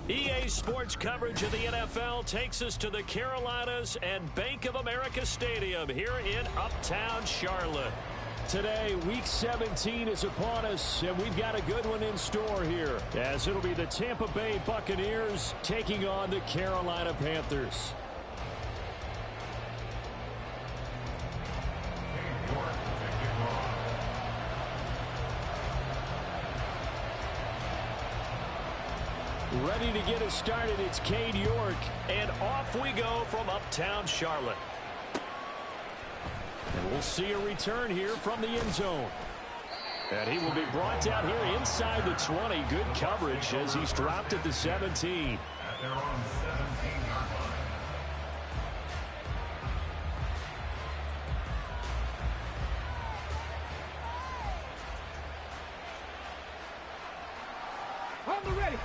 EA Sports coverage of the NFL takes us to the Carolinas and Bank of America Stadium here in Uptown Charlotte. Today, Week 17 is upon us, and we've got a good one in store here, as it'll be the Tampa Bay Buccaneers taking on the Carolina Panthers. Ready to get us started, it's Cade York, and off we go from Uptown Charlotte. And we'll see a return here from the end zone. And he will be brought down here inside the 20. Good coverage as he's dropped at the 17. At their own 17-yard line. On the ready.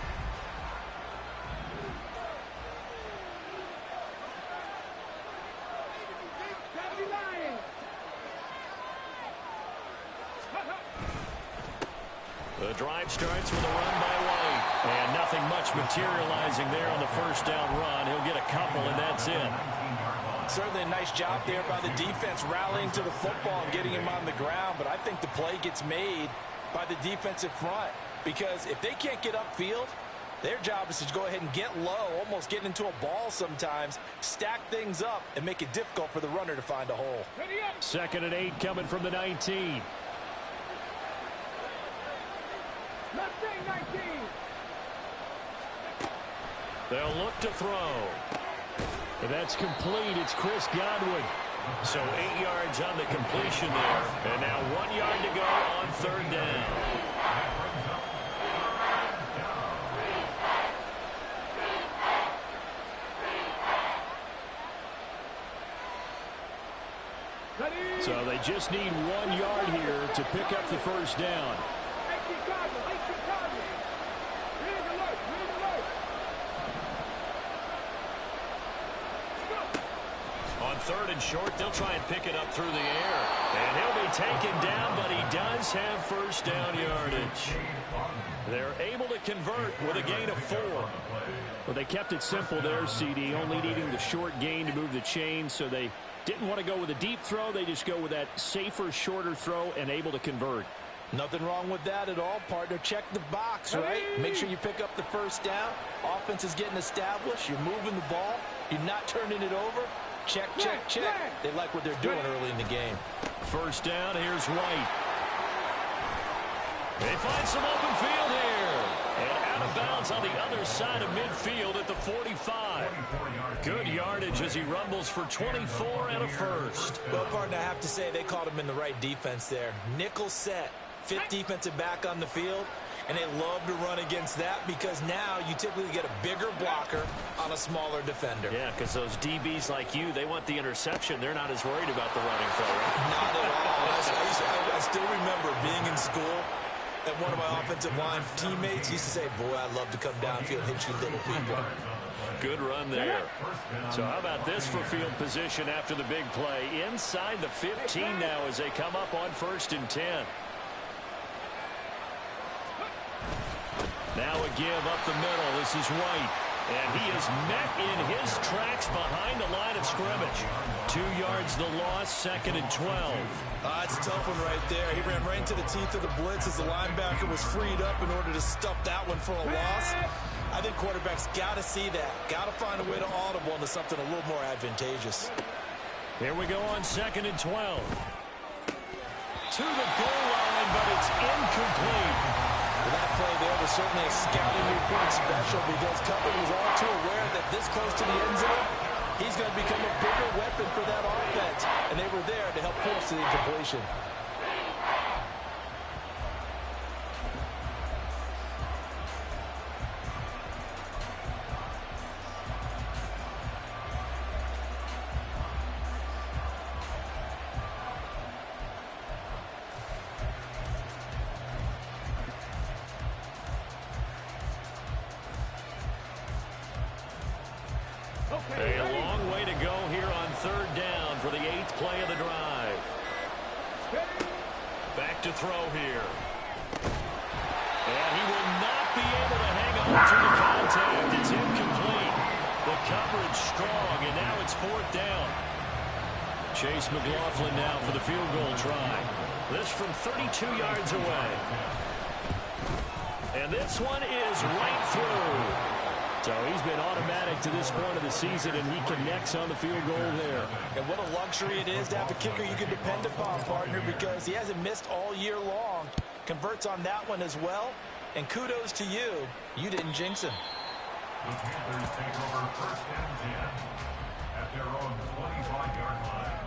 The drive starts with a run by White. And nothing much materializing there on the first down run. He'll get a couple, and that's it. Certainly a nice job there by the defense rallying to the football and getting him on the ground. But I think the play gets made by the defensive front. Because if they can't get upfield, their job is to go ahead and get low, almost get into a ball sometimes, stack things up, and make it difficult for the runner to find a hole. 2nd and 8 coming from the 19. They'll look to throw. And that's complete. It's Chris Godwin. So 8 yards on the completion there. And now 1 yard to go on 3rd down. So they just need 1 yard here to pick up the first down. On 3rd and short, they'll try and pick it up through the air. And he'll be taken down, but he does have first down yardage. They're able to convert with a gain of 4. Well, they kept it simple there, CD, only needing the short gain to move the chain, so they didn't want to go with a deep throw. They just go with that safer, shorter throw and able to convert. Nothing wrong with that at all, partner. Check the box, right? Make sure you pick up the first down. Offense is getting established. You're moving the ball. You're not turning it over. Check, check, check. They like what they're doing early in the game. First down, here's White. They find some open field here. And out of bounds on the other side of midfield at the 45. Good yardage as he rumbles for 24 and a first. Well, partner, I have to say they caught him in the right defense there. Nickel set. 5th defensive back on the field. And they love to run against that because now you typically get a bigger blocker on a smaller defender. Yeah, because those DBs like you, they want the interception. They're not as worried about the running play, right? Not at all. I still remember being in school, and one of my offensive line teammates used to say, boy, I'd love to come downfield and hit you little people. Good run there. So how about this for field position after the big play? Inside the 15 now as they come up on 1st and 10. Now a give up the middle. This is White. And he is met in his tracks behind the line of scrimmage. 2 yards the loss, 2nd and 12. It's a tough one right there. He ran right into the teeth of the blitz as the linebacker was freed up in order to stuff that one for a loss. I think quarterbacks got to see that. Got to find a way to audible into something a little more advantageous. Here we go on 2nd and 12. To the goal line, but it's incomplete. That play there was certainly a scouting report special because Cover was all too aware that this close to the end zone, he's going to become a bigger weapon for that offense. And they were there to help force the incompletion. A long way to go here on 3rd down for the 8th play of the drive. Back to throw here. And he will not be able to hang on to the contact. The coverage strong, and now it's 4th down. Chase McLaughlin now for the field goal try. This from 32 yards away. And this one is right through. So he's been automatic to this point of the season, and he connects on the field goal there. And what a luxury it is to have a kicker you can depend upon, partner, because he hasn't missed all year long. Converts on that one as well. And kudos to you. You didn't jinx him. The Panthers take over 1st and 10 at their own 25-yard line.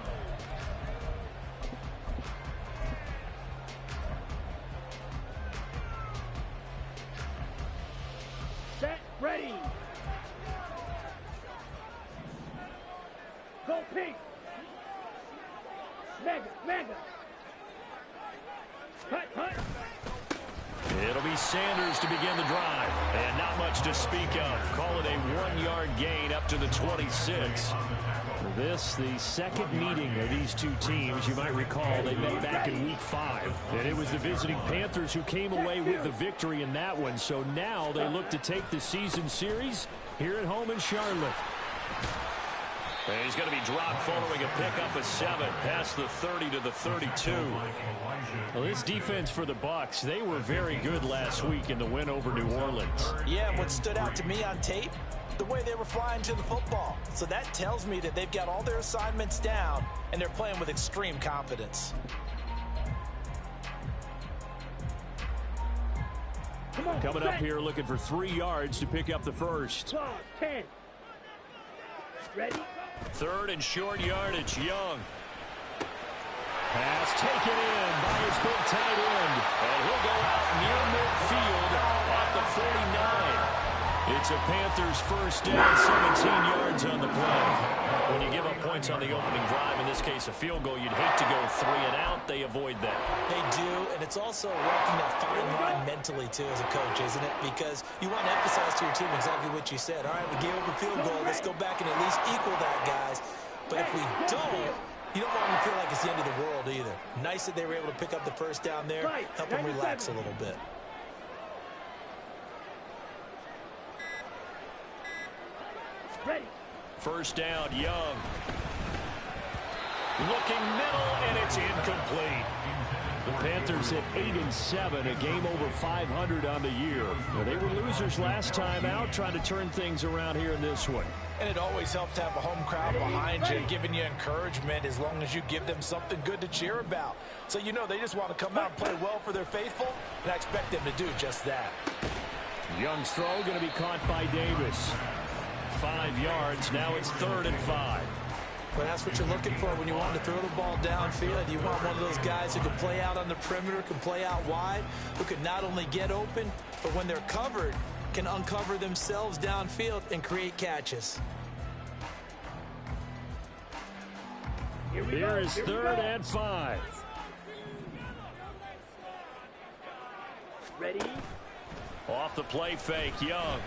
Set, ready. Go pink. Mega. Cut. It'll be Sanders to begin the drive. And not much to speak of. Call it a 1-yard gain up to the 26. This, the second meeting of these two teams. You might recall they met back in Week 5. And it was the visiting Panthers who came away with the victory in that one. So now they look to take the season series here at home in Charlotte. And he's going to be dropped following a pickup of 7 past the 30 to the 32. Well, this defense for the Bucs, they were very good last week in the win over New Orleans. Yeah, and what stood out to me on tape, the way they were flying to the football. So that tells me that they've got all their assignments down, and they're playing with extreme confidence. Coming up here looking for 3 yards to pick up the first. 10. Ready? 3rd and short yardage, Young. Pass taken in by his big tight end. And he'll go out near midfield at the 49. It's a Panthers first down, 17 yards on the play. When you give up points on the opening drive, in this case a field goal, you'd hate to go 3 and out. They avoid that. They do, and it's also working that fine line mentally, too, as a coach, isn't it? Because you want to emphasize to your team exactly what you said. All right, we gave up a field goal. Let's go back and at least equal that, guys. But if we don't, you don't want them to feel like it's the end of the world either. Nice that they were able to pick up the first down there, help them relax a little bit. Ready. First down, Young. Looking middle, and it's incomplete. The Panthers at 8-7, a game over 500 on the year. Well, they were losers last time out, trying to turn things around here in this one. And it always helps to have a home crowd behind you, giving you encouragement as long as you give them something good to cheer about. So you know they just want to come out and play well for their faithful, and I expect them to do just that. Young's throw going to be caught by Davis. 5 yards, now it's 3rd and 5. But that's what you're looking for when you want to throw the ball downfield. You want one of those guys who can play out on the perimeter, can play out wide, who can not only get open, but when they're covered, can uncover themselves downfield and create catches. Here is 3rd and 5. Ready? Off the play fake, Young.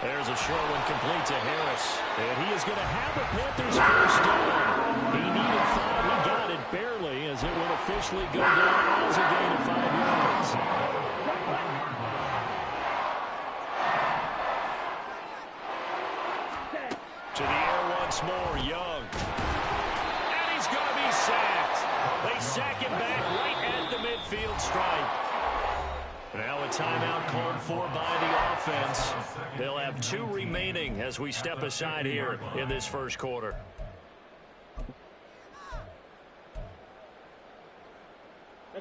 There's a short one complete to Harris. And he is going to have the Panthers first down. He needed 5. He got it barely as it will officially go down as a gain of 5 yards. To the air once more, Young. And he's going to be sacked. They sack him back right at the midfield stripe. Now a timeout called for by the offense. They'll have 2 remaining as we step aside here in this first quarter.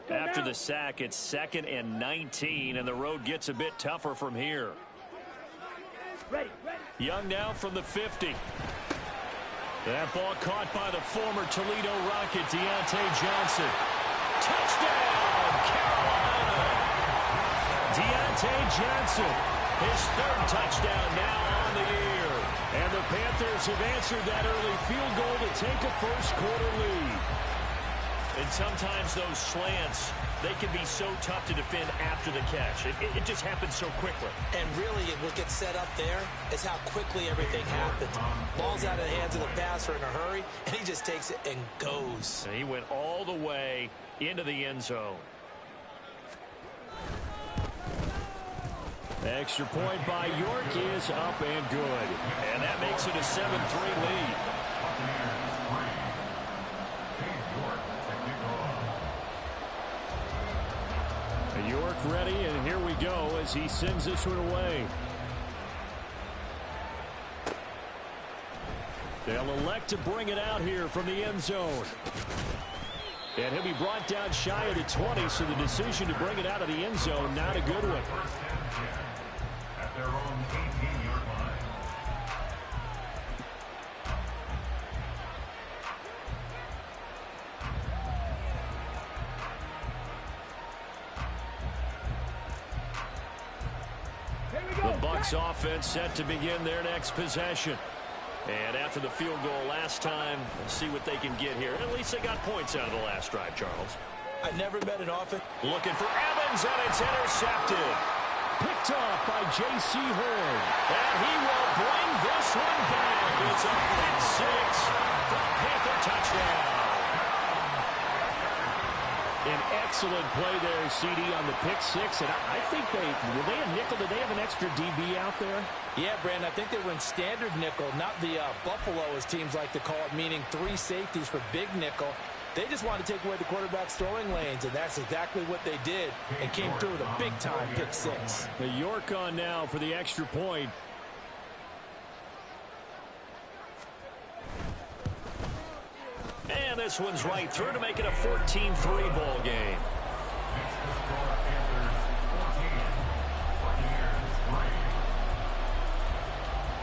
After the sack, it's 2nd and 19, and the road gets a bit tougher from here. Young now from the 50. That ball caught by the former Toledo Rocket, Deontay Johnson. Touchdown, Carolina! Deontay Johnson, his 3rd touchdown now on the year. And the Panthers have answered that early field goal to take a first quarter lead. And sometimes those slants, they can be so tough to defend after the catch. It just happens so quickly. And really, what gets set up there is how quickly everything happens. Ball's out of the hands of the passer in a hurry, and he just takes it and goes. And he went all the way into the end zone. Extra point by York is up and good. And that makes it a 7-3 lead. York ready, and here we go as he sends this one away. They'll elect to bring it out here from the end zone. And he'll be brought down shy of the 20, so the decision to bring it out of the end zone, not a good one. At their own 18-yard line. The Bucs offense set to begin their next possession. And after the field goal last time, we'll see what they can get here. At least they got points out of the last drive, Charles. I never met an offense. Looking for Evans, and it's intercepted. Picked off by J.C. Horn. And he will bring this one back. It's a pick six for a Panther touchdown. An excellent play there, CD, on the pick six. And I think were they a nickel? Did they have an extra DB out there? Yeah, Brandon, I think they were in standard nickel, not the Buffalo, as teams like to call it, meaning 3 safeties for big nickel. They just wanted to take away the quarterback's throwing lanes, and that's exactly what they did, and came through with a big-time pick six. The York on now for the extra point. And this one's right through to make it a 14-3 ball game.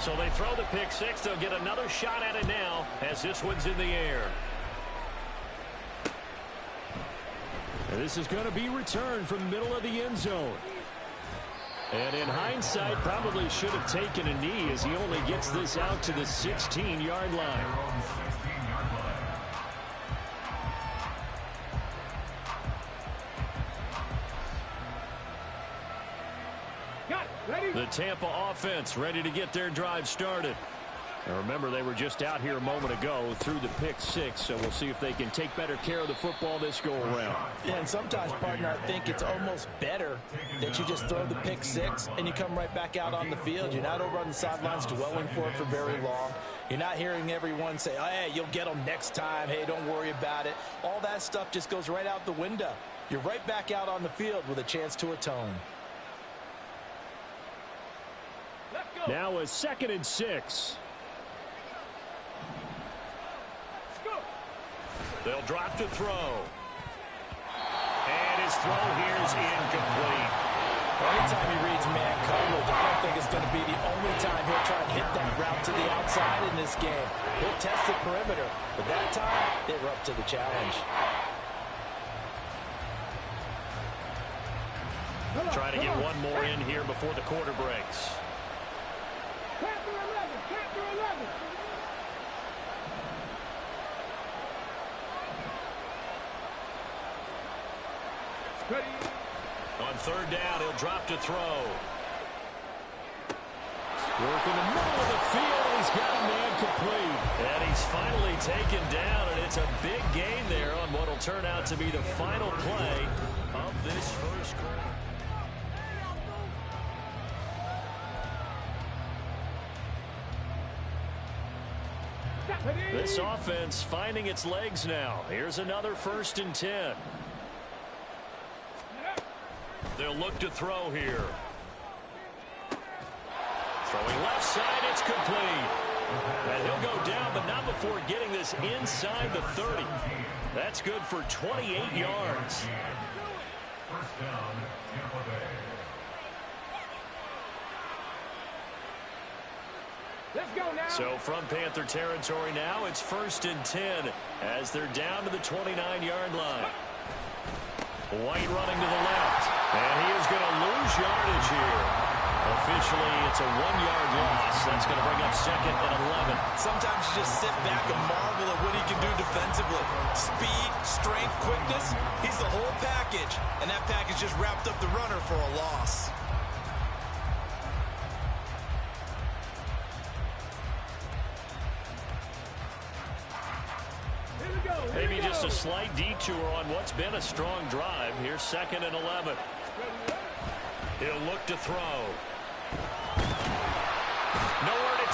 So they throw the pick six. They'll get another shot at it now as this one's in the air. And this is going to be returned from the middle of the end zone. And in hindsight, probably should have taken a knee as he only gets this out to the 16-yard line. The Tampa offense ready to get their drive started. And remember, they were just out here a moment ago through the pick six, so we'll see if they can take better care of the football this go-around. Yeah, and sometimes, partner, I think it's almost better that you just throw the pick six and you come right back out on the field. You're not over on the sidelines dwelling for it for very long. You're not hearing everyone say, oh, hey, you'll get them next time. Hey, don't worry about it. All that stuff just goes right out the window. You're right back out on the field with a chance to atone. Now a 2nd and 6. They'll drop to throw. And his throw here is incomplete. Anytime he reads man coverage, I don't think it's going to be the only time he'll try to hit that route to the outside in this game. He'll test the perimeter, but that time, they were up to the challenge. Try to get one more in here before the quarter breaks. Panther 11, Panther 11. Ready. On 3rd down, he'll drop to throw. Work in the middle of the field, and he's got a man complete. And he's finally taken down, and it's a big gain there on what will turn out to be the final play of this first quarter. This offense finding its legs now. Here's another 1st and 10. They'll look to throw here. Throwing left side, it's complete. And he'll go down, but not before getting this inside the 30. That's good for 28 yards. First down, Tampa Bay. Let's go now. So from Panther territory now, it's 1st and 10 as they're down to the 29-yard line. White running to the left, and he is going to lose yardage here. Officially, it's a 1-yard loss. That's going to bring up 2nd and 11. Sometimes you just sit back and marvel at what he can do defensively. Speed, strength, quickness, he's the whole package. And that package just wrapped up the runner for a loss. Maybe just a slight detour on what's been a strong drive. Here's 2nd and 11. He'll look to throw.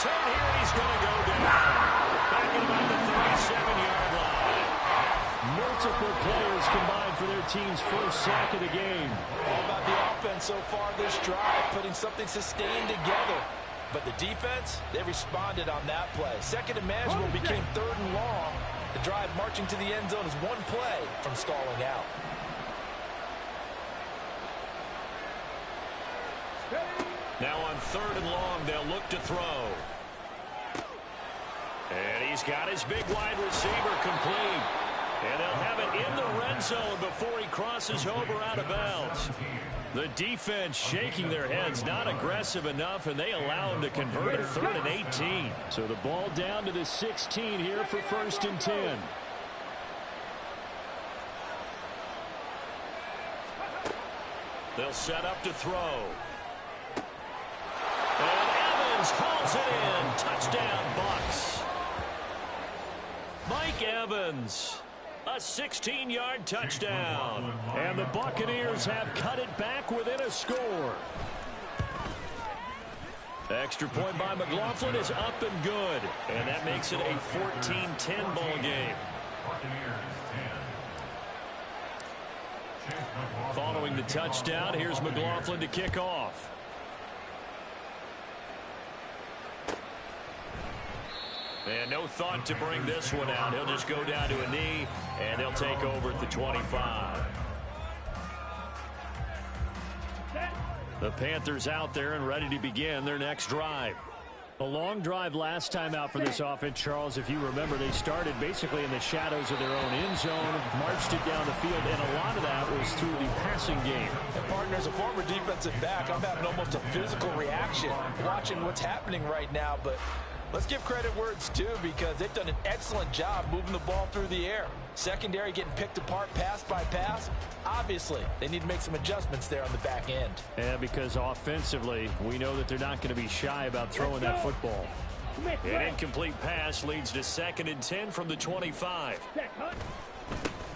turn here, and he's going to go down. Back at about the 37-yard line. Multiple players combined for their team's first sack of the game. All about the offense so far this drive, putting something sustained together. But the defense, they responded on that play. Second and manageable became third and long. The drive marching to the end zone is one play from stalling out. Now on third and long, they'll look to throw. And he's got his big wide receiver complete. And they'll have it in the red zone before he crosses over out of bounds. The defense shaking their heads, not aggressive enough, and they allow him to convert a 3rd and 18. So the ball down to the 16 here for 1st and 10. They'll set up to throw. And Evans hauls it in. Touchdown, Bucs. Mike Evans. A 16-yard touchdown. And the Buccaneers have cut it back within a score. Extra point by McLaughlin is up and good. And that makes it a 14-10 ball game. Following the touchdown, here's McLaughlin to kick off. And no thought to bring this one out. He'll just go down to a knee, and they'll take over at the 25. The Panthers out there and ready to begin their next drive. A long drive last time out for this offense, Charles. If you remember, they started basically in the shadows of their own end zone, marched it down the field, and a lot of that was through the passing game. And partner, as a former defensive back, I'm having almost a physical reaction watching what's happening right now, but let's give credit where it's due because they've done an excellent job moving the ball through the air. Secondary getting picked apart pass by pass. Obviously, they need to make some adjustments there on the back end. Yeah, because offensively, we know that they're not going to be shy about throwing that football. An incomplete pass leads to 2nd and 10 from the 25.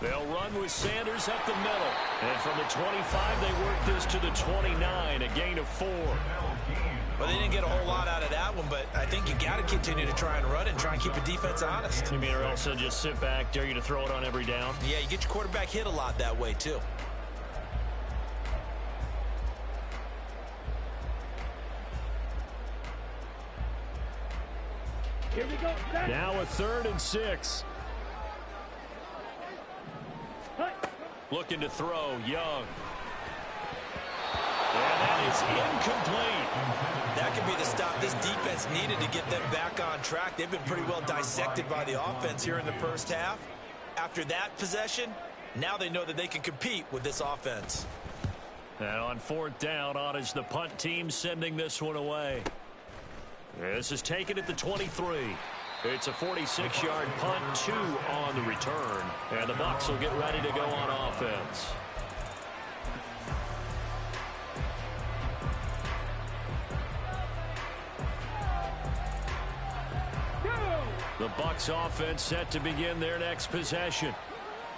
They'll run with Sanders up the middle. And from the 25, they work this to the 29, a gain of 4. Well, they didn't get a whole lot out of that one, but I think you got to continue to try and run and try and keep the defense honest. You mean, or else they'll just sit back, dare you to throw it on every down? Yeah, you get your quarterback hit a lot that way, too. Here we go. Now a 3rd and 6. Looking to throw, Young. And that is incomplete. That could be the stop this defense needed to get them back on track. They've been pretty well dissected by the offense here in the first half. After that possession, now they know that they can compete with this offense. And on 4th down, on is the punt team sending this one away. This is taken at the 23. It's a 46-yard punt, 2 on the return. And the Bucs will get ready to go on offense. The Bucs offense set to begin their next possession.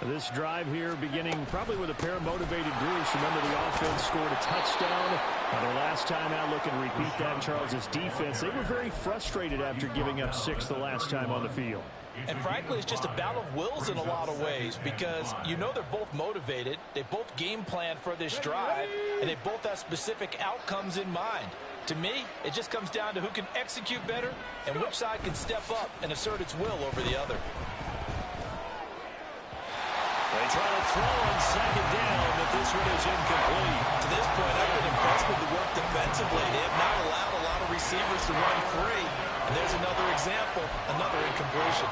This drive here beginning probably with a pair of motivated groups. Remember, the offense scored a touchdown. Their last time out, looking to repeat that. Charles's defense, they were very frustrated after giving up 6 the last time on the field. And frankly, it's just a battle of wills in a lot of ways because you know they're both motivated. They both game plan for this drive, and they both have specific outcomes in mind. To me, it just comes down to who can execute better and which side can step up and assert its will over the other. They try to throw on 2nd down, but this one is incomplete. To this point, I've been impressed with the work defensively. They have not allowed a lot of receivers to run free. And there's another example, another incompletion.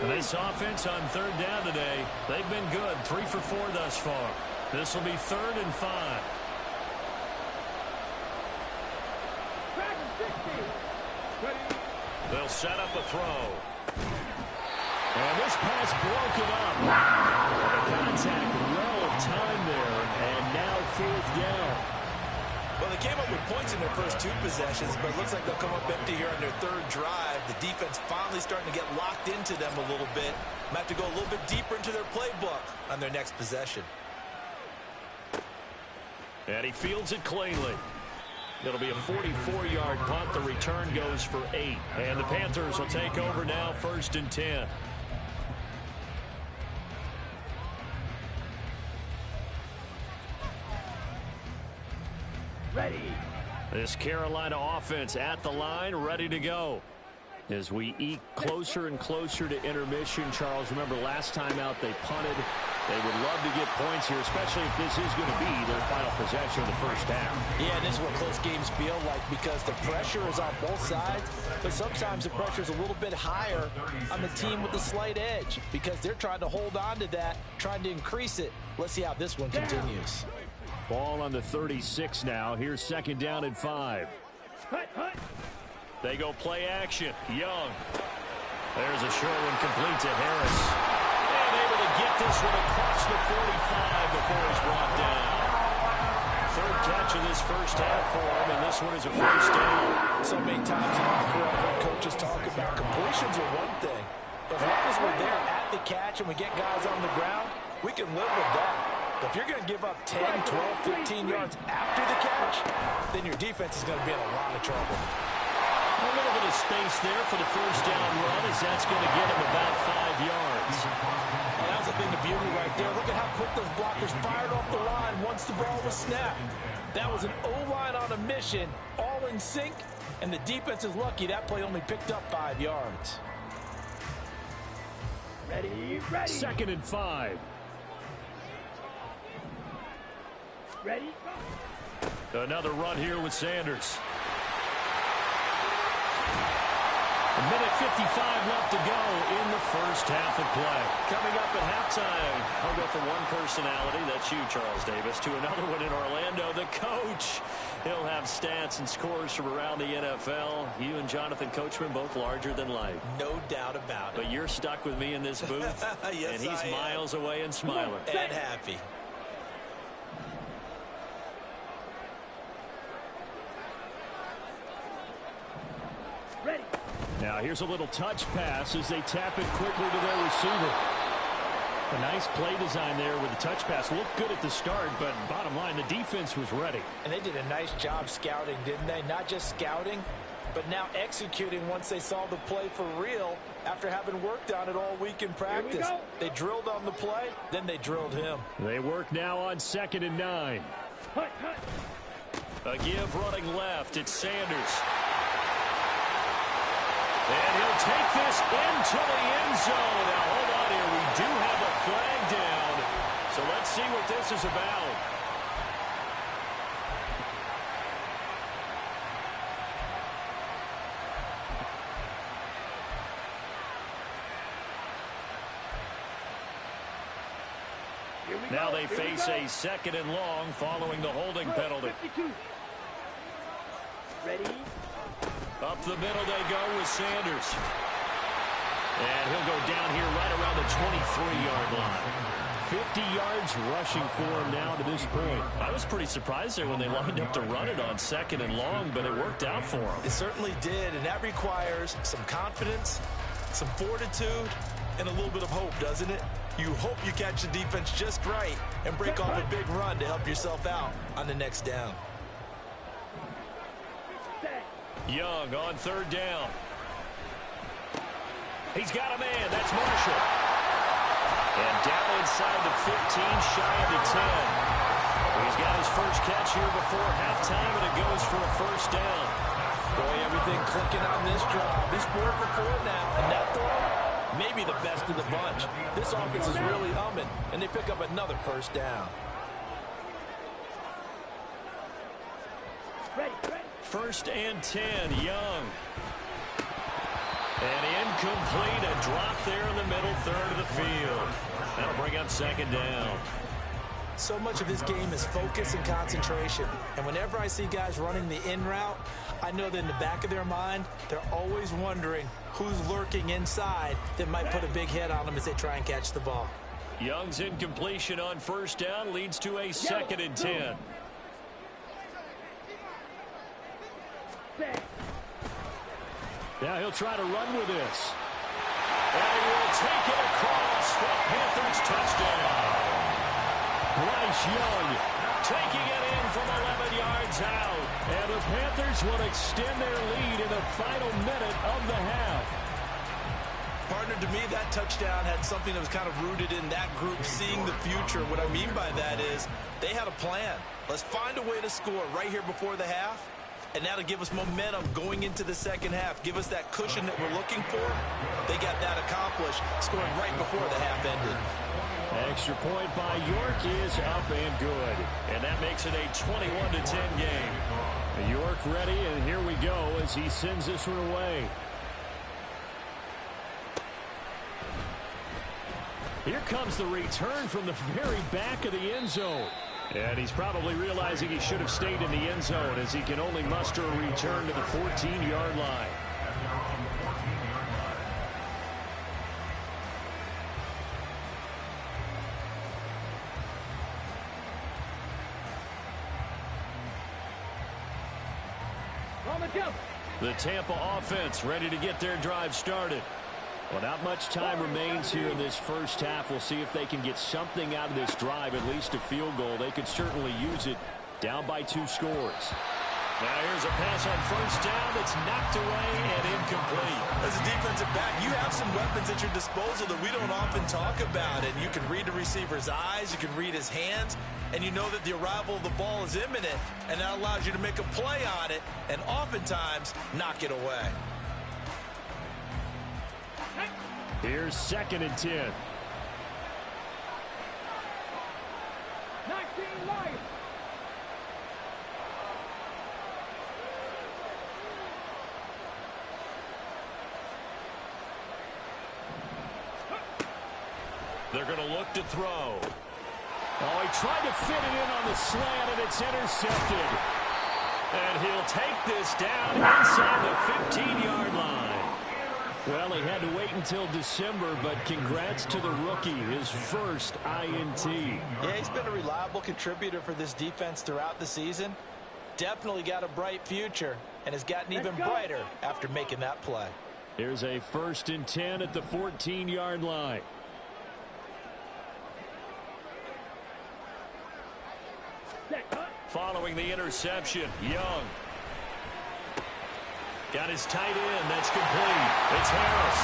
This offense on 3rd down today, they've been good, 3 for 4 thus far. This will be 3rd and 5. They'll set up a throw. And this pass broken up. The contact well of time there, and now 4th down. Well, they came up with points in their first 2 possessions, but it looks like they'll come up empty here on their 3rd drive. The defense finally starting to get locked into them a little bit. Might have to go a little bit deeper into their playbook on their next possession. And he fields it cleanly. It'll be a 44-yard punt. The return goes for 8. And the Panthers will take over now, 1st and 10. Ready. This Carolina offense at the line, ready to go. As we eke closer and closer to intermission, Charles, remember last time out they punted. They would love to get points here, especially if this is going to be their final possession of the first half. Yeah, and this is what close games feel like because the pressure is on both sides, but sometimes the pressure is a little bit higher on the team with the slight edge because they're trying to hold on to that, trying to increase it. Let's see how this one continues. Ball on the 36 now. Here's 2nd down and 5. They go play action. Young. There's a short one complete to Harris. And able to get this one across the 45 before he's brought down. 3rd catch of this first half for him, and this one is a 1st down. So many times in my career, I've heard coaches talk about completions are one thing. But as long as we're there at the catch and we get guys on the ground, we can live with that. But if you're going to give up 10, 12, 15 yards after the catch, then your defense is going to be in a lot of trouble. A little bit of space there for the 1st down run as that's going to get him about 5 yards. Well, that was a thing of beauty right there. Look at how quick those blockers fired off the line once the ball was snapped. That was an O-line on a mission, all in sync, and the defense is lucky that play only picked up 5 yards. Ready. 2nd and 5. Ready. Another run here with Sanders. A minute 55 left to go in the first half of play. Coming up at halftime, I'll go from one personality, that's you, Charles Davis, to another one in Orlando, the coach. He'll have stats and scores from around the NFL. You and Jonathan Coachman both larger than life. No doubt about it. But you're stuck with me in this booth, yes, and he's miles away and smiling. And happy. Ready. Now here's a little touch pass as they tap it quickly to their receiver. A nice play design there with the touch pass. Looked good at the start, but bottom line, the defense was ready. And they did a nice job scouting, didn't they? Not just scouting, but now executing once they saw the play for real after having worked on it all week in practice. They drilled on the play, then they drilled him. They work now on 2nd and 9. A give running left. It's Sanders. And he'll take this into the end zone. Now, hold on here. We do have a flag down. So let's see what this is about. Now they face a 2nd and long following the holding penalty. 52. Ready. Up the middle they go with Sanders. And he'll go down here right around the 23-yard line. 50 yards rushing for him now to this point. I was pretty surprised there when they lined up to run it on 2nd and long, but it worked out for him. It certainly did, and that requires some confidence, some fortitude, and a little bit of hope, doesn't it? You hope you catch the defense just right and break off a big run to help yourself out on the next down. Young on 3rd down. He's got a man. That's Marshall. And down inside the 15, shy of the 10. He's got his first catch here before halftime, and it goes for a 1st down. Boy, everything clicking on this drive. He's 4 for 4 now, and that throw, maybe the best of the bunch. This offense is really humming, and they pick up another 1st down. Ready. 1st and 10, Young. And incomplete, a drop there in the middle 3rd of the field. That'll bring up 2nd down. So much of this game is focus and concentration. And whenever I see guys running the in route, I know that in the back of their mind, they're always wondering who's lurking inside that might put a big hit on them as they try and catch the ball. Young's incompletion on first down leads to a 2nd and 10. Now he'll try to run with this. And he will take it across for Panthers touchdown. Bryce Young taking it in from 11 yards out. And the Panthers will extend their lead in the final minute of the half. Partner, to me, that touchdown had something that was kind of rooted in that group seeing the future. What I mean by that is they had a plan. Let's find a way to score right here before the half. And that'll give us momentum going into the second half. Give us that cushion that we're looking for. They got that accomplished, scoring right before the half ended. Extra point by York is up and good. And that makes it a 21-10 game. York ready, and here we go as he sends this one away. Here comes the return from the very back of the end zone. And he's probably realizing he should have stayed in the end zone as he can only muster a return to the 14-yard line. The Tampa offense ready to get their drive started. Well, not much time remains here in this first half. We'll see if they can get something out of this drive, at least a field goal. They could certainly use it, down by 2 scores. Now here's a pass on first down that's knocked away and incomplete. As a defensive back, you have some weapons at your disposal that we don't often talk about. And you can read the receiver's eyes, you can read his hands, and you know that the arrival of the ball is imminent, and that allows you to make a play on it and oftentimes knock it away. Here's 2nd and 10. 19 Lions. They're going to look to throw. Oh, he tried to fit it in on the slant, and it's intercepted. And he'll take this down inside the 15-yard line. Well, he had to wait until December, but congrats to the rookie, his first INT. Yeah, he's been a reliable contributor for this defense throughout the season. Definitely got a bright future, and has gotten even brighter after making that play. Here's a 1st and 10 at the 14-yard line. Following the interception, Young. Got his tight end. That's complete. It's Harris.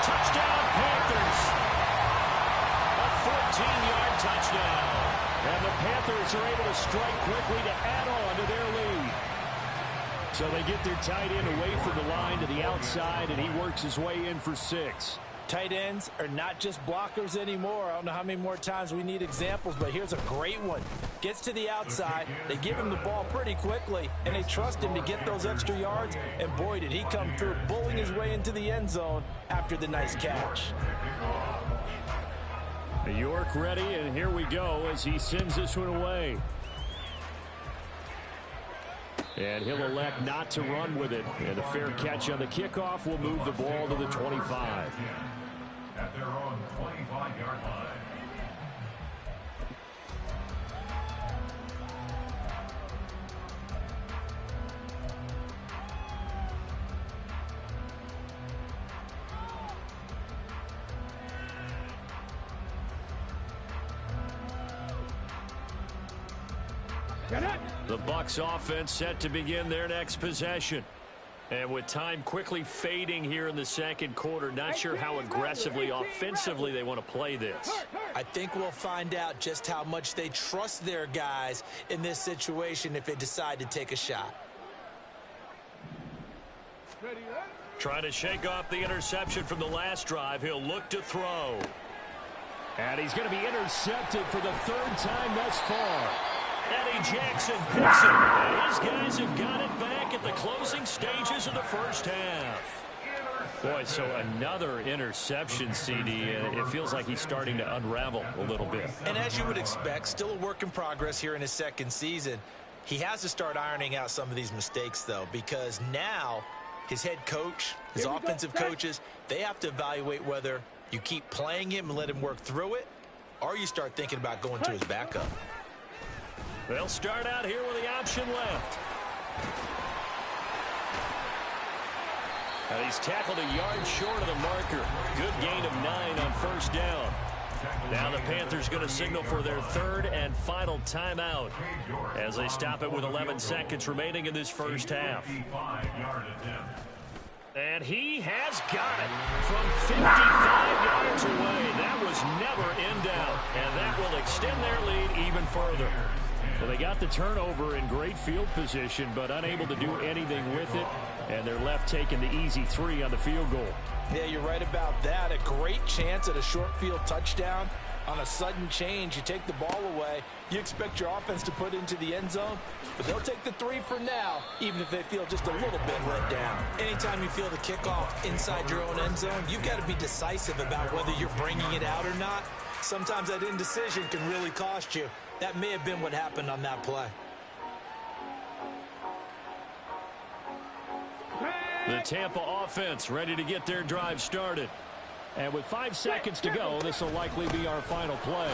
Touchdown, Panthers. A 14-yard touchdown. And the Panthers are able to strike quickly to add on to their lead. So they get their tight end away from the line to the outside, and he works his way in for 6. Tight ends are not just blockers anymore. I don't know how many more times we need examples, but here's a great one. Gets to the outside, they give him the ball pretty quickly, and they trust him to get those extra yards, and boy, did he come through, bullying his way into the end zone after the nice catch. York ready, and here we go as he sends this one away. And he'll elect not to run with it. And a fair catch on the kickoff will move the ball to the 25. At their own 25-yard line. The Bucs offense set to begin their next possession. And with time quickly fading here in the second quarter, not sure how aggressively, offensively they want to play this. I think we'll find out just how much they trust their guys in this situation if they decide to take a shot. Trying to shake off the interception from the last drive. He'll look to throw. And he's going to be intercepted for the 3rd time thus far. Eddie Jackson picks it. And his guys have got it back at the closing stages of the first half. Boy, so another interception, CD. It feels like he's starting to unravel a little bit. And as you would expect, still a work in progress here in his second season. He has to start ironing out some of these mistakes, though, because now his head coach, his offensive coaches, they have to evaluate whether you keep playing him and let him work through it, or you start thinking about going to his backup. They'll start out here with the option left. And he's tackled a yard short of the marker. Good gain of 9 on first down. Now the Panthers going to signal for their third and final timeout as they stop it with 11 seconds remaining in this first half. And he has got it from 55 yards away. That was never in doubt, and that will extend their lead even further. Well, they got the turnover in great field position, but unable to do anything with it, and they're left taking the easy 3 on the field goal. Yeah, you're right about that. A great chance at a short field touchdown. On a sudden change, you take the ball away. You expect your offense to put into the end zone, but they'll take the 3 for now, even if they feel just a little bit let down. Anytime you feel the kickoff inside your own end zone, you've got to be decisive about whether you're bringing it out or not. Sometimes that indecision can really cost you. That may have been what happened on that play. The Tampa offense ready to get their drive started. And with 5 seconds to go, this will likely be our final play.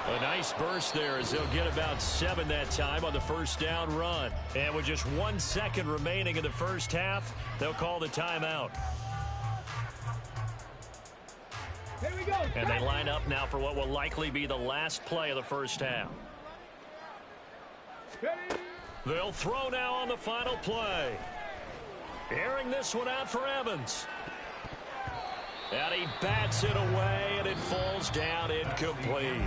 A nice burst there as they'll get about 7 that time on the first down run. And with just 1 second remaining in the first half, they'll call the timeout. Here we go. And they line up now for what will likely be the last play of the first half. They'll throw now on the final play. Airing this one out for Evans. And he bats it away, and it falls down incomplete.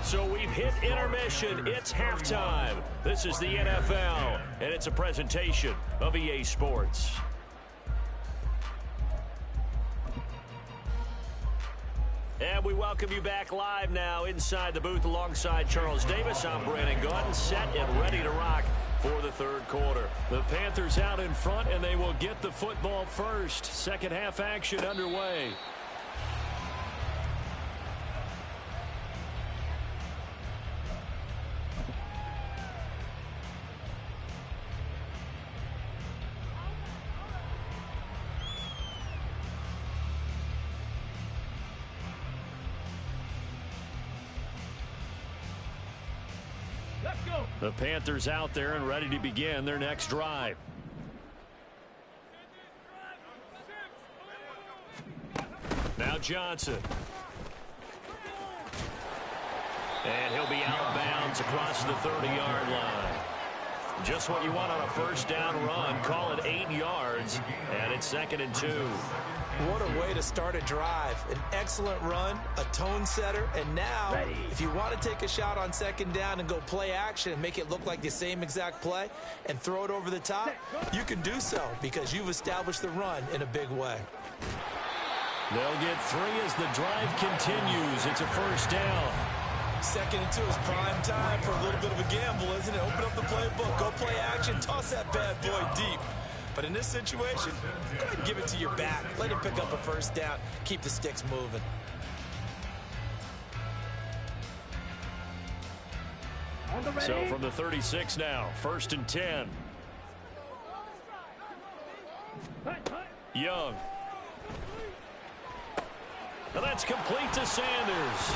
So we've hit intermission. It's halftime. This is the NFL, and it's a presentation of EA Sports. And we welcome you back live now inside the booth alongside Charles Davis. I'm Brandon Gordon, set and ready to rock for the third quarter. The Panthers out in front, and they will get the football first. Second half action underway. The Panthers out there and ready to begin their next drive. Now Johnson. And he'll be out of bounds across the 30-yard line. Just what you want on a first down run. Call it 8 yards, and it's 2nd and 2. What a way to start a drive. An excellent run, a tone setter, and now if you want to take a shot on second down and go play action and make it look like the same exact play and throw it over the top, you can do so because you've established the run in a big way. They'll get 3 as the drive continues. It's a first down. 2nd and 2 is prime time for a little bit of a gamble, isn't it? Open up the playbook, go play action, toss that bad boy deep. But in this situation, go ahead and give it to your back. Let him pick up a first down. Keep the sticks moving. So from the 36 now, 1st and 10. Young. And that's complete to Sanders.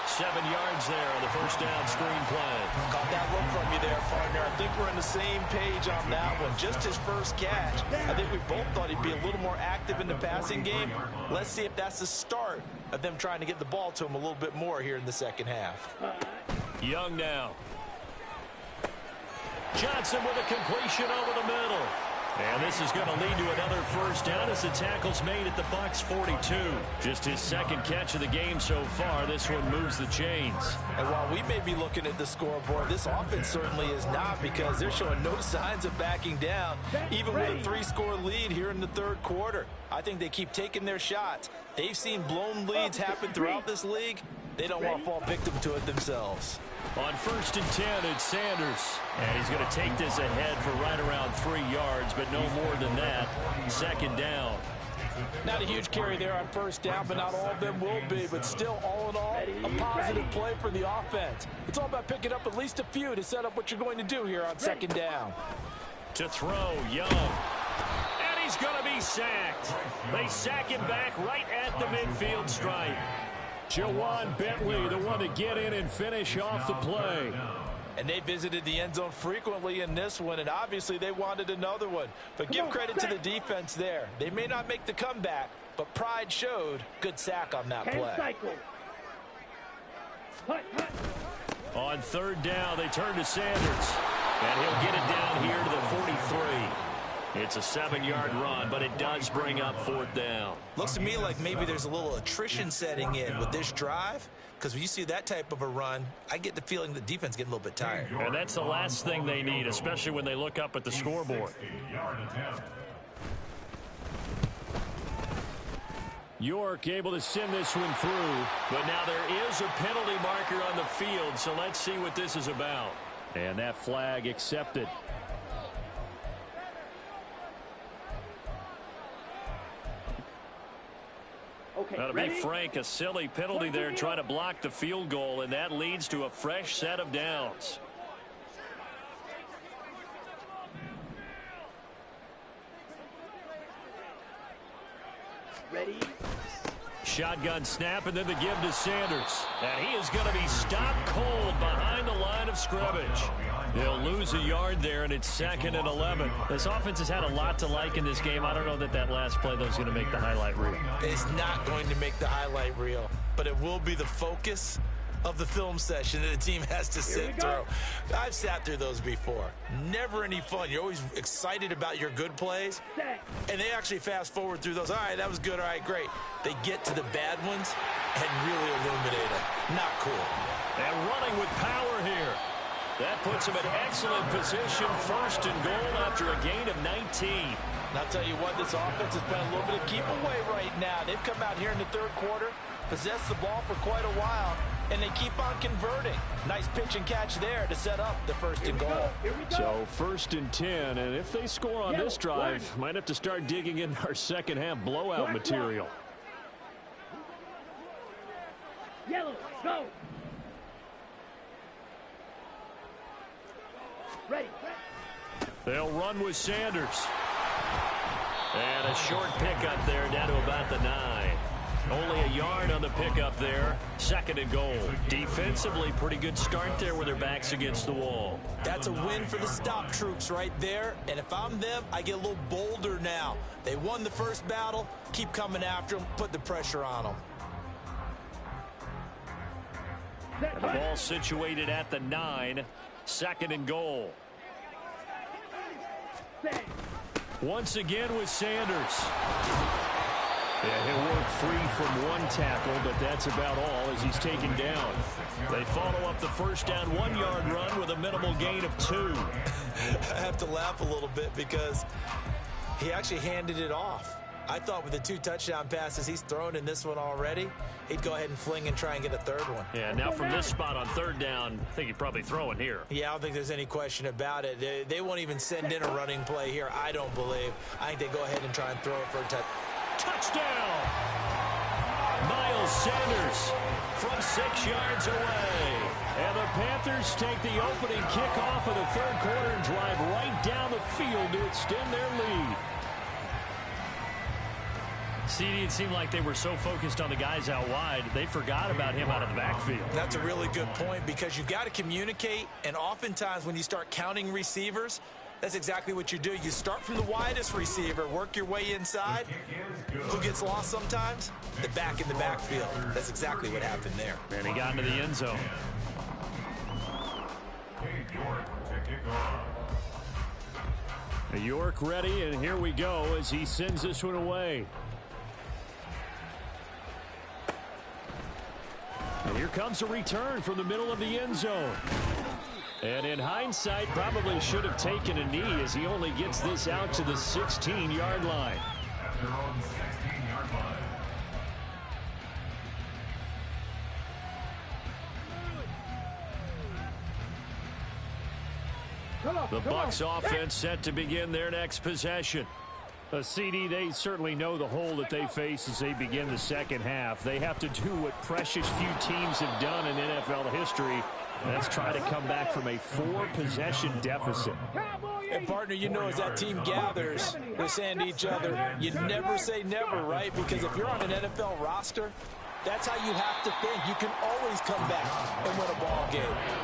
7 yards there on the first down screen play. Caught that look from you there, partner. I think we're on the same page on that one. Just his first catch. I think we both thought he'd be a little more active in the passing game. Let's see if that's the start of them trying to get the ball to him a little bit more here in the second half. Young now. Johnson with a completion over the middle. And this is going to lead to another first down as the tackle's made at the Bucs 42. Just his second catch of the game so far. This one moves the chains. And while we may be looking at the scoreboard, this offense certainly is not, because they're showing no signs of backing down, even with a 3-score lead here in the third quarter. I think they keep taking their shots. They've seen blown leads happen throughout this league. They don't want to fall victim to it themselves. On 1st and 10, it's Sanders. And he's going to take this ahead for right around 3 yards, but no more than that. 2nd down. Not a huge carry there on first down, but not all of them will be. But still, all in all, a positive play for the offense. It's all about picking up at least a few to set up what you're going to do here on second down. To throw, Young. And he's going to be sacked. They sack him back right at the midfield stripe. Jawan Bentley, the one to get in and finish off the play. And they visited the end zone frequently in this one, and obviously they wanted another one. But give credit to the defense there. They may not make the comeback, but pride showed. Good sack on that play. On third down, they turn to Sanders. And he'll get it down here to the 43. It's a 7-yard run, but it does bring up fourth down. Looks to me like maybe there's a little attrition setting in with this drive, because when you see that type of a run, I get the feeling the defense getting a little bit tired. And that's the last thing they need, especially when they look up at the scoreboard. York able to send this one through, but now there is a penalty marker on the field, so let's see what this is about. And that flag accepted. That'll be Frank, a silly penalty there trying to block the field goal, and that leads to a fresh set of downs. Ready? Shotgun snap, and then the give to Sanders. And he is going to be stopped cold behind the line of scrimmage. They'll lose a yard there, and it's 2nd and 11. This offense has had a lot to like in this game. I don't know that last play, though, is going to make the highlight reel. It's not going to make the highlight reel, but it will be the focus of the film session that the team has to sit through. I've sat through those before. Never any fun. You're always excited about your good plays, and they actually fast forward through those. All right, that was good. All right, great. They get to the bad ones and really illuminate them. Not cool. And running with power here. That puts him in excellent position, 1st and goal after a gain of 19. And I'll tell you what, this offense has been a little bit of keep away right now. They've come out here in the third quarter, possessed the ball for quite a while, and they keep on converting. Nice pitch and catch there to set up the 1st and goal. So 1st and 10, and if they score on this drive, might have to start digging in our second half blowout material. Yellow, go. Ready. They'll run with Sanders. And a short pickup there down to about the 9. Only a yard on the pickup there. 2nd and goal. Defensively, pretty good start there with their backs against the wall. That's a win for the stop troops right there. And if I'm them, I get a little bolder now. They won the first battle. Keep coming after them. Put the pressure on them. And the ball situated at the 9. 2nd and goal. Once again with Sanders. Yeah, he'll work free from one tackle, but that's about all as he's taken down. They follow up the first down 1-yard run with a minimal gain of 2. I have to laugh a little bit because he actually handed it off. I thought with the 2 touchdown passes he's thrown in this one already, he'd go ahead and fling and try and get a 3rd one. Yeah, now from this spot on 3rd down, I think he'd probably throw it here. Yeah, I don't think there's any question about it. They won't even send in a running play here, I don't believe. I think they go ahead and try and throw it for a touchdown! Miles Sanders from 6 yards away. And the Panthers take the opening kickoff of the 3rd quarter and drive right down the field to extend their lead. CD, it seemed like they were so focused on the guys out wide, they forgot about him out of the backfield. That's a really good point because you've got to communicate, and oftentimes when you start counting receivers, that's exactly what you do. You start from the widest receiver, work your way inside. Who gets lost sometimes? The back in the backfield. That's exactly what happened there. And he got into the end zone. York ready, and here we go as he sends this one away. And here comes a return from the middle of the end zone. And in hindsight, probably should have taken a knee as he only gets this out to the 16-yard line. At their own 16-yard line. The Bucs offense set to begin their next possession. CD, they certainly know the hole that they face as they begin the second half. They have to do what precious few teams have done in NFL history. That's try to come back from a 4-possession deficit. And, partner, you know, as that team gathers, they're saying to each other, you never say never, right? Because if you're on an NFL roster, that's how you have to think. You can always come back and win a ball game.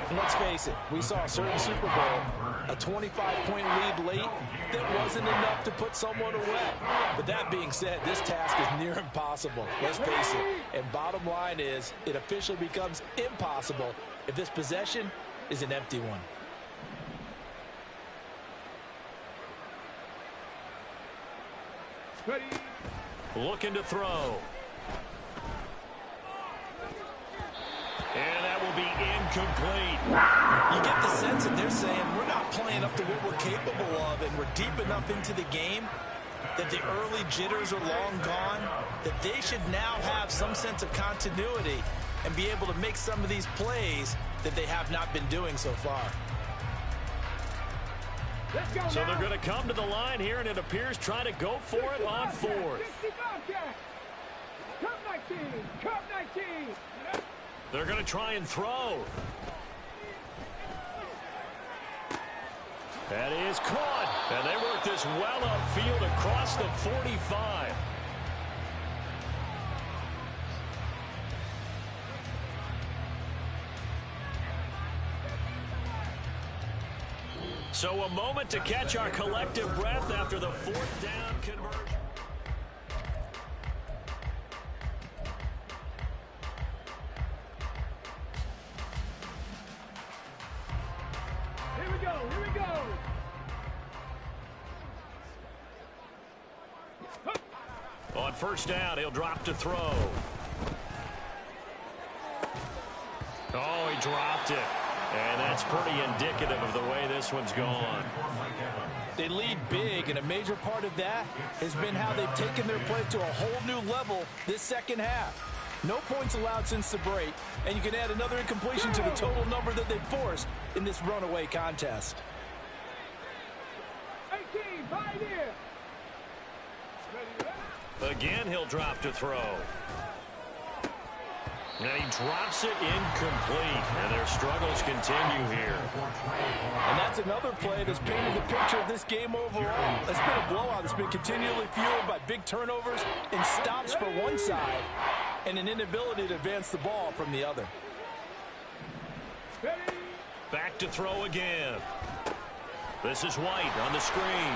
And let's face it, we saw a certain Super Bowl, a 25-point lead late that wasn't enough to put someone away. But that being said, this task is near impossible. Let's face it. And bottom line is, it officially becomes impossible if this possession is an empty one. Ready. Looking to throw. And that will be incomplete. You get the sense that they're saying we're not playing up to what we're capable of, and we're deep enough into the game that the early jitters are long gone, that they should now have some sense of continuity and be able to make some of these plays that they have not been doing so far. So they're going to come to the line here, and it appears trying to go for it on fourth. They're going to try and throw. That is caught. And they work this well upfield across the 45. So a moment to catch our collective breath after the 4th down conversion. Here we go, here we go. On 1st down, he'll drop to throw. Oh, he dropped it. And that's pretty indicative of the way this one's gone. They lead big, and a major part of that has been how they've taken their play to a whole new level this second half. No points allowed since the break, and you can add another incompletion to the total number that they've forced in this runaway contest. 18, right here. Again, he'll drop to throw. And he drops it incomplete. And their struggles continue here. And that's another play that's painted the picture of this game overall. It's been a blowout that's been continually fueled by big turnovers and stops for one side and an inability to advance the ball from the other. Back to throw again. This is White on the screen.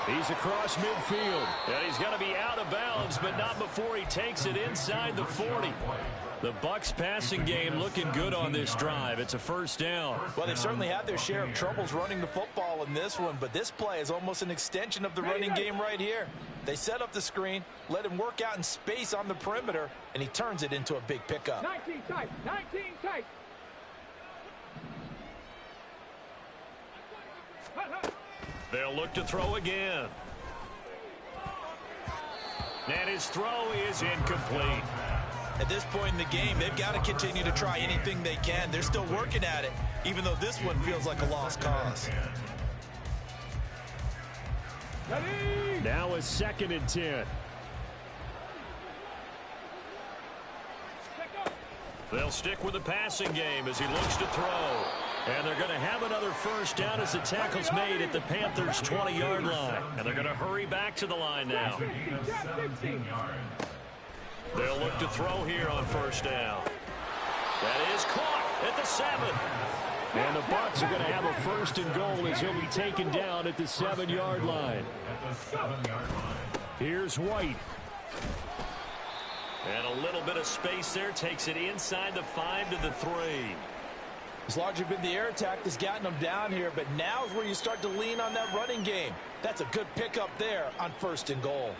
He's across midfield. And he's going to be out of bounds, but not before he takes it inside the 40. The Bucs passing game looking good on this drive. It's a 1st down. Well, they certainly had their share of troubles running the football in this one, but this play is almost an extension of the running game right here. They set up the screen, let him work out in space on the perimeter, and he turns it into a big pickup. 19 tight, 19 tight. They'll look to throw again. And his throw is incomplete. At this point in the game, they've got to continue to try anything they can. They're still working at it, even though this one feels like a lost cause. Now a 2nd and 10. They'll stick with the passing game as he looks to throw. And they're going to have another 1st down as the tackle's made at the Panthers' 20-yard line. And they're going to hurry back to the line now. They'll look to throw here on 1st down. That is caught at the 7. And the Bucs are going to have a 1st and goal as he'll be taken down at the 7-yard line. Here's White. And a little bit of space there takes it inside the 5 to the 3. It's largely been the air attack that's gotten them down here, but now is where you start to lean on that running game. That's a good pickup there on 1st and goal.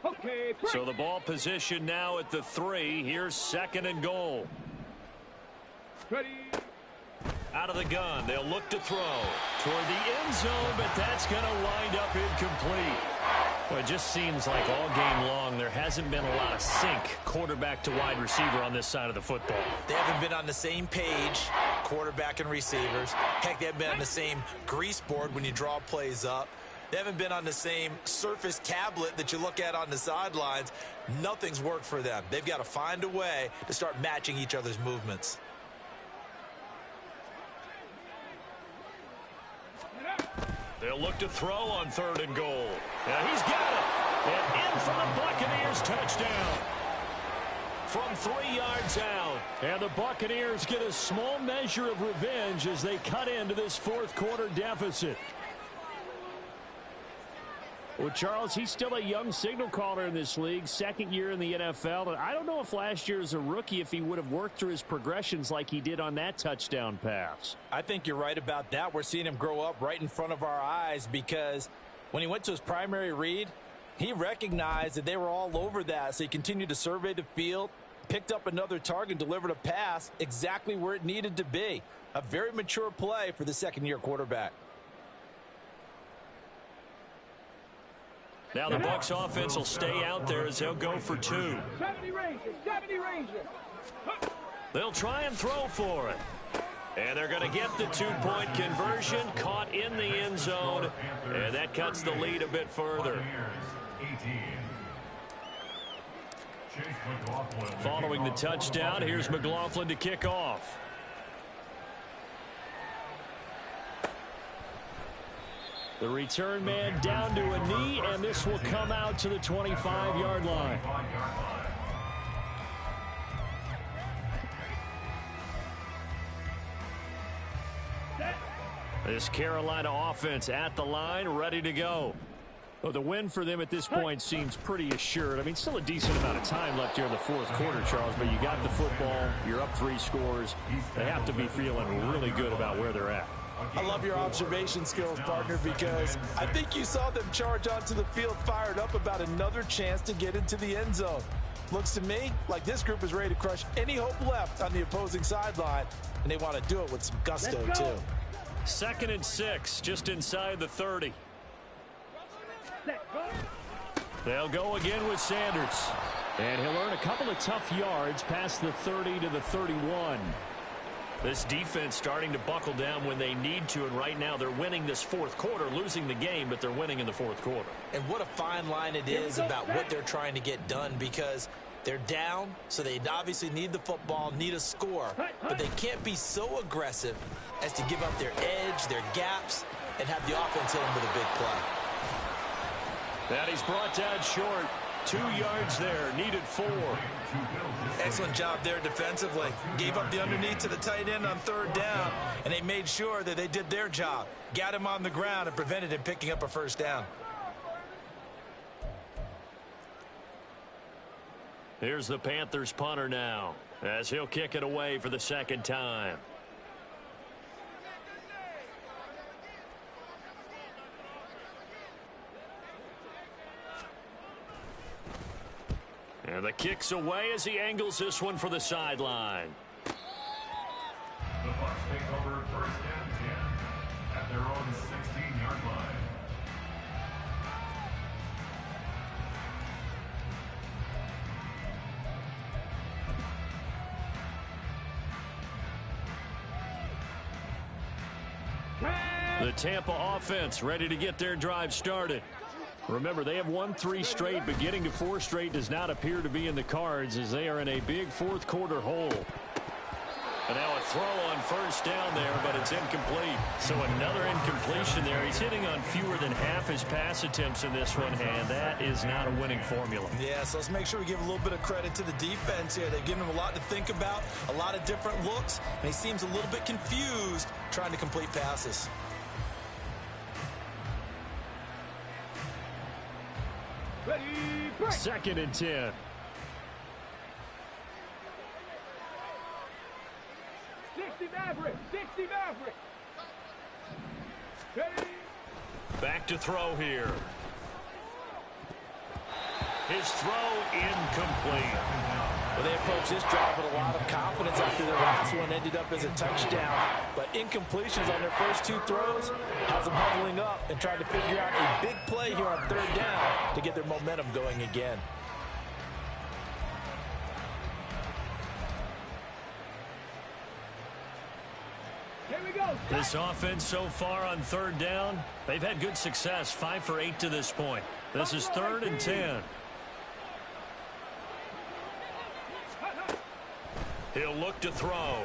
Okay, so the ball position now at the 3. Here's 2nd and goal. Ready. Out of the gun, they'll look to throw toward the end zone, but that's going to wind up incomplete. Well, it just seems like all game long there hasn't been a lot of sync quarterback to wide receiver on this side of the football. They haven't been on the same page. quarterback and receivers. Heck, they haven't been on the same grease board when you draw plays up. They haven't been on the same Surface tablet that you look at on the sidelines. Nothing's worked for them. They've got to find a way to start matching each other's movements. They'll look to throw on 3rd and goal. And he's got it. And in for the Buccaneers touchdown. From 3 yards out. And the Buccaneers get a small measure of revenge as they cut into this 4th quarter deficit. Well, Charles, he's still a young signal caller in this league, 2nd year in the NFL. And I don't know if last year as a rookie, if he would have worked through his progressions like he did on that touchdown pass. I think you're right about that. We're seeing him grow up right in front of our eyes because when he went to his primary read, he recognized that they were all over that. So he continued to survey the field, picked up another target, delivered a pass exactly where it needed to be. A very mature play for the 2nd-year quarterback. Now the Bucs offense will stay out there as they'll go for 2. 70 Ranger, 70 Ranger. They'll try and throw for it. And they're going to get the 2-point conversion, caught in the end zone, and that cuts the lead a bit further. Following the touchdown, here's McLaughlin to kick off. The return man down to a knee, and this will come out to the 25-yard line. This Carolina offense at the line, ready to go. Well, the win for them at this point seems pretty assured. I mean, still a decent amount of time left here in the 4th quarter, Charles, but you got the football, you're up 3 scores. They have to be feeling really good about where they're at. I love your observation skills, partner, because I think you saw them charge onto the field fired up about another chance to get into the end zone. Looks to me like this group is ready to crush any hope left on the opposing sideline, and they want to do it with some gusto, too. 2nd and 6, just inside the 30. They'll go again with Sanders. And he'll earn a couple of tough yards past the 30 to the 31. This defense starting to buckle down when they need to, and right now they're winning this 4th quarter, losing the game, but they're winning in the 4th quarter. And what a fine line it is about what they're trying to get done, because they're down, so they obviously need the football, need a score, but they can't be so aggressive as to give up their edge, their gaps, and have the offense hit them with a big play. And he's brought down short. 2 yards there, needed 4. Excellent job there defensively. Gave up the underneath to the tight end on 3rd down, and they made sure that they did their job. Got him on the ground and prevented him picking up a 1st down. Here's the Panthers punter now, as he'll kick it away for the 2nd time. And the kick's away as he angles this one for the sideline. The Bucs take over 1st and 10 at their own 16-yard line. The Tampa offense ready to get their drive started. Remember, they have won 3 straight, but getting to 4 straight does not appear to be in the cards as they are in a big 4th quarter hole. And now a throw on 1st down there, but it's incomplete. So another incompletion there. He's hitting on fewer than half his pass attempts in this one, and that is not a winning formula. Yeah, so let's make sure we give a little bit of credit to the defense here. They've given him a lot to think about, a lot of different looks, and he seems a little bit confused trying to complete passes. Ready, break. 2nd and 10. Maverick, 60 Maverick. Ready. Back to throw here. His throw incomplete. Well, they approached this drive with a lot of confidence after their last one ended up as a touchdown. But incompletions on their first 2 throws has them huddling up and trying to figure out a big play here on 3rd down to get their momentum going again. Here we go. This offense so far on third down, they've had good success, 5 for 8 to this point. This is 3rd and 10. He'll look to throw.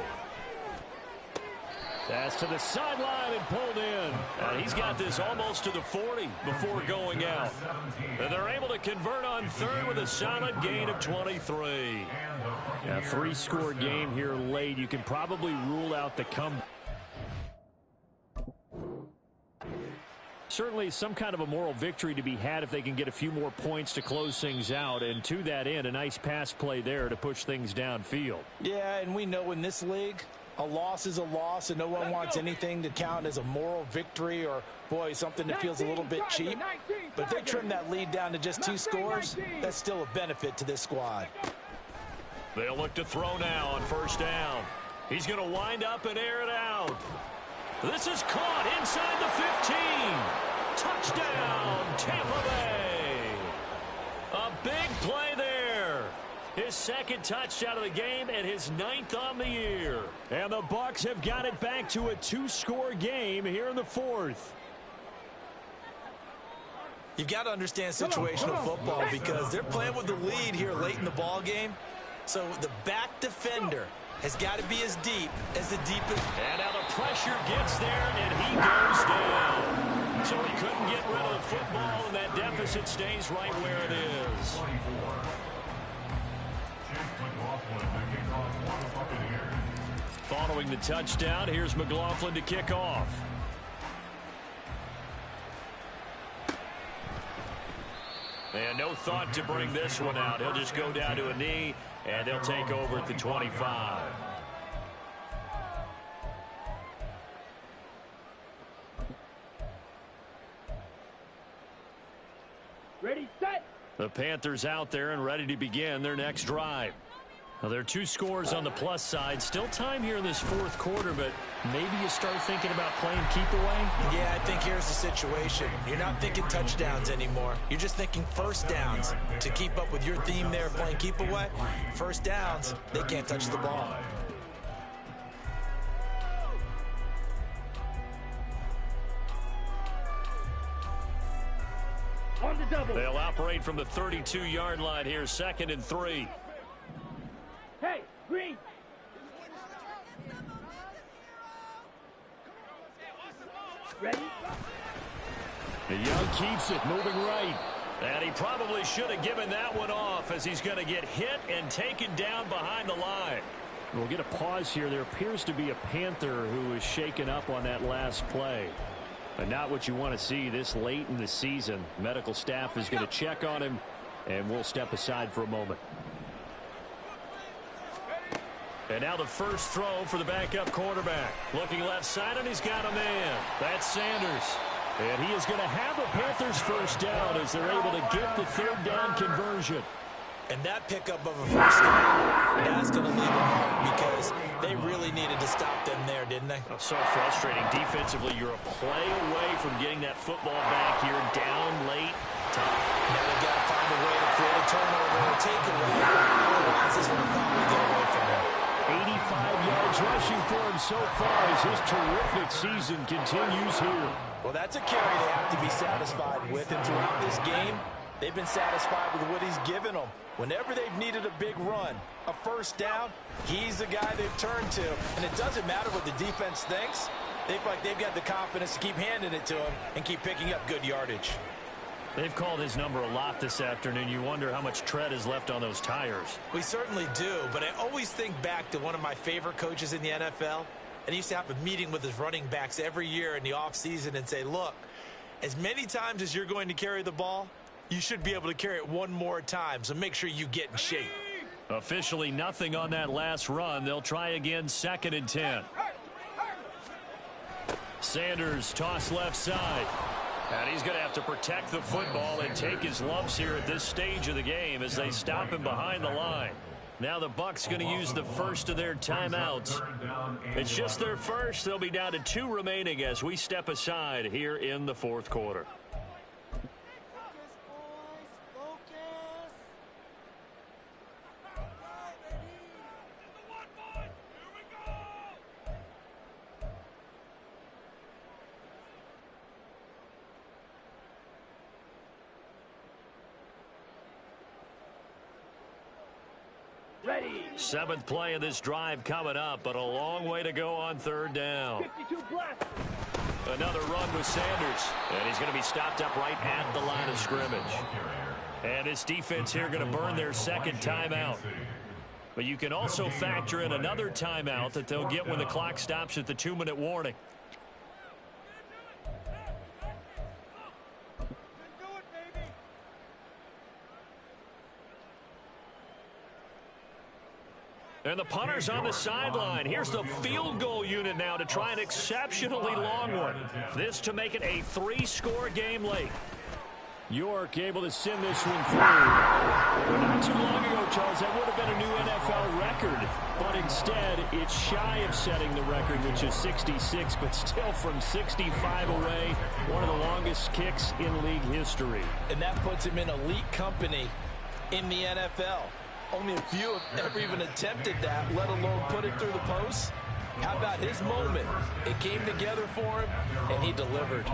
That's to the sideline and pulled in. And he's got this almost to the 40 before going out. And they're able to convert on 3rd with a solid gain of 23. A 3-score game here late. You can probably rule out the comeback. Certainly some kind of a moral victory to be had if they can get a few more points to close things out. And to that end, a nice pass play there to push things downfield. Yeah, and we know in this league, a loss is a loss, and no one wants anything to count as a moral victory or, boy, something that feels a little bit cheap. But if they trim that lead down to just 2 scores, that's still a benefit to this squad. They'll look to throw now on 1st down. He's going to wind up and air it out. This is caught inside the 15. Touchdown, Tampa Bay. A big play there. His 2nd touchdown of the game and his 9th on the year. And the Bucs have got it back to a 2-score game here in the 4th. You've got to understand situational football because they're playing with the lead here late in the ball game. So the back defender has got to be as deep as the deepest. And now the pressure gets there, and he goes down. So he couldn't get rid of the football, and that deficit stays right where it is. Following the touchdown, here's McLaughlin to kick off. And no thought to bring this one out. He'll just go down to a knee, and they'll take over at the 25. Ready, set. The Panthers out there and ready to begin their next drive. Now, there are 2 scores on the plus side. Still time here in this 4th quarter, but maybe you start thinking about playing keep away? Yeah, I think here's the situation. You're not thinking touchdowns anymore. You're just thinking 1st downs. To keep up with your theme there, playing keep away, 1st downs, they can't touch the ball. On the double. They'll operate from the 32-yard line here, 2nd and 3. Hey, green. Ready? The Young keeps it moving right. And he probably should have given that one off as he's going to get hit and taken down behind the line. We'll get a pause here. There appears to be a Panther who was shaken up on that last play. But not what you want to see this late in the season. Medical staff is going to check on him, and we'll step aside for a moment. And now the first throw for the backup quarterback. Looking left side, and he's got a man. That's Sanders. And he is going to have the Panthers 1st down as they're able to get the 3rd down conversion. And that pickup of a 1st down, that's going to leave a mark because they really needed to stop them there, didn't they? Oh, so frustrating. Defensively, you're a play away from getting that football back here down late. Now they've got to find a way to create a turnover or a takeaway. Otherwise, this one will probably go away from them. 85 yards rushing for him so far as his terrific season continues here. Well, that's a carry they have to be satisfied with, and throughout this game, they've been satisfied with what he's given them. Whenever they've needed a big run, a 1st down, he's the guy they've turned to. And it doesn't matter what the defense thinks. They feel like they've got the confidence to keep handing it to him and keep picking up good yardage. They've called his number a lot this afternoon. You wonder how much tread is left on those tires. We certainly do, but I always think back to one of my favorite coaches in the NFL. And he used to have a meeting with his running backs every year in the offseason and say, look, as many times as you're going to carry the ball, you should be able to carry it one more time, so make sure you get in shape. Officially nothing on that last run. They'll try again, 2nd and 10. Sanders toss left side. And he's going to have to protect the football and take his lumps here at this stage of the game as they stop him behind the line. Now the Bucs going to use the first of their timeouts. It's just their first. They'll be down to 2 remaining as we step aside here in the 4th quarter. Ready. 7th play of this drive coming up, but a long way to go on 3rd down. 52 blast. Another run with Sanders, and he's going to be stopped up right at the line of scrimmage. And this defense here going to burn their 2nd timeout. But you can also factor in another timeout that they'll get when the clock stops at the 2-minute warning. And the punter's on the sideline. Here's the field goal unit now to try an exceptionally long one. This to make it a 3-score game late. York able to send this one through. Not too long ago, Charles, that would have been a new NFL record. But instead, it's shy of setting the record, which is 66, but still from 65 away, one of the longest kicks in league history. And that puts him in elite company in the NFL. Only a few have ever even attempted that, let alone put it through the post. How about his moment? It came together for him, and he delivered.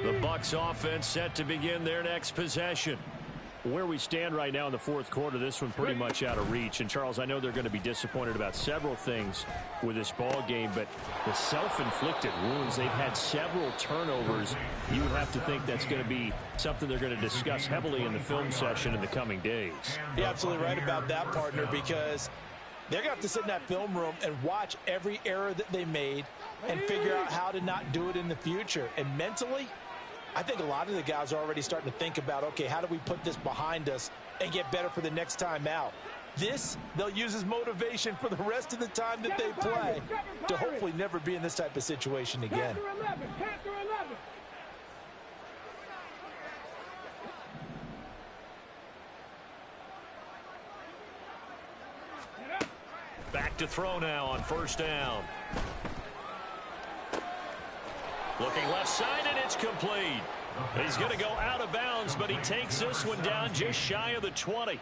The Bucs offense set to begin their next possession. Where we stand right now in the 4th quarter, this one pretty much out of reach. And, Charles, I know they're going to be disappointed about several things with this ball game, but the self-inflicted wounds, they've had several turnovers. You would have to think that's going to be something they're going to discuss heavily in the film session in the coming days. You're absolutely right about that, partner, because they're going to have to sit in that film room and watch every error that they made and figure out how to not do it in the future. And mentally, I think a lot of the guys are already starting to think about, okay, how do we put this behind us and get better for the next time out? This, they'll use as motivation for the rest of the time that they play to hopefully never be in this type of situation again. Back to throw now on 1st down. Looking left side, and it's complete. He's going to go out of bounds, but he takes this one down just shy of the 20.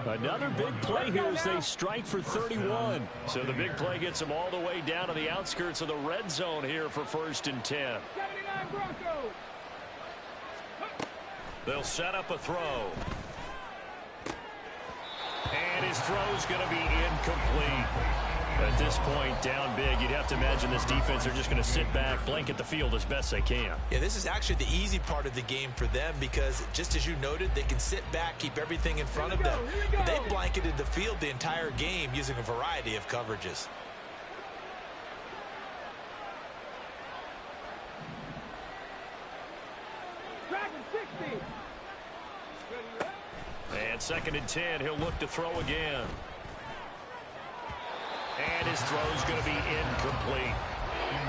Another big play here as they strike for 31. So the big play gets him all the way down to the outskirts of the red zone here for 1st and 10. 79 Broncos. They'll set up a throw. And his throw's going to be incomplete. At this point, down big, you'd have to imagine this defense are just going to sit back, blanket the field as best they can. Yeah, this is actually the easy part of the game for them because, just as you noted, they can sit back, keep everything in front of them. They blanketed the field the entire game using a variety of coverages. And 2nd and 10, he'll look to throw again. And his throw's going to be incomplete.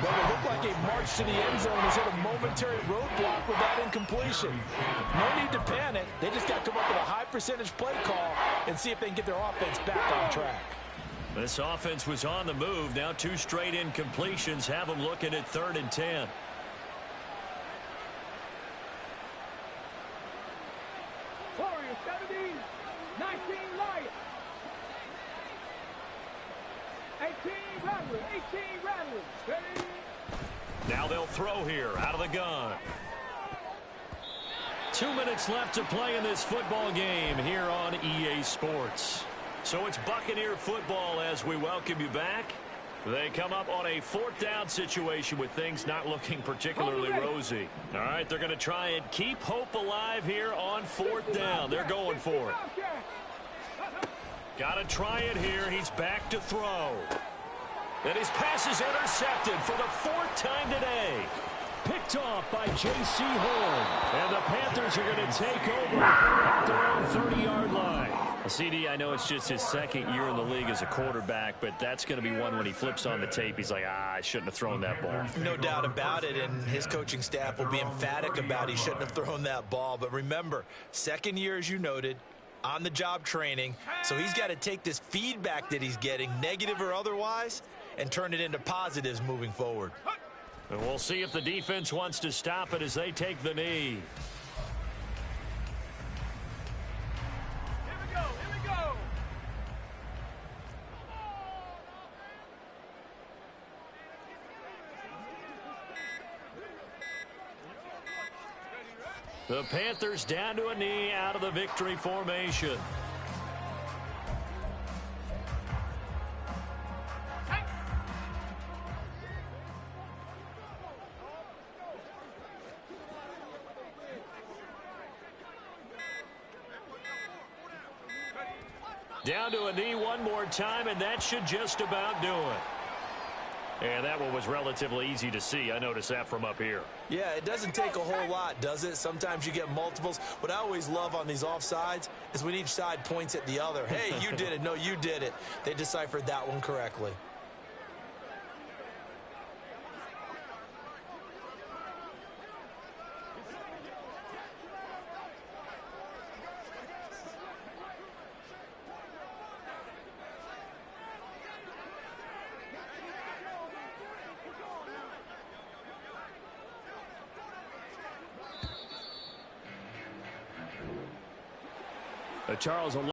But it looked like a march to the end zone has hit a momentary roadblock with that incompletion. No need to panic. They just got to come up with a high percentage play call and see if they can get their offense back on track. This offense was on the move. Now 2 straight incompletions have them looking at 3rd and 10. Warriors 17, 19 Lions. 18 Rattlers, 18 Rattlers. Ready? Now they'll throw here out of the gun. 2 minutes left to play in this football game here on EA Sports. So it's Buccaneer football as we welcome you back. They come up on a 4th down situation with things not looking particularly rosy. All right, they're going to try and keep hope alive here on 4th down. They're going for it. Got to try it here. He's back to throw. And his pass is intercepted for the 4th time today. Picked off by J.C. Horn. And the Panthers are going to take over at their own 30-yard line. CD, I know it's just his 2nd year in the league as a quarterback, but that's going to be one when he flips on the tape. He's like, I shouldn't have thrown that ball. No doubt about it, and his coaching staff will be emphatic about he shouldn't have thrown that ball. But remember, 2nd year, as you noted, on-the-job training, so he's got to take this feedback that he's getting, negative or otherwise, and turn it into positives moving forward. And we'll see if the defense wants to stop it as they take the knee. The Panthers down to a knee out of the victory formation. Down to a knee one more time, and that should just about do it. And that one was relatively easy to see. I noticed that from up here. Yeah, it doesn't take a whole lot, does it? Sometimes you get multiples. What I always love on these offsides is when each side points at the other. Hey, you did it. No, you did it. They deciphered that one correctly. Charles,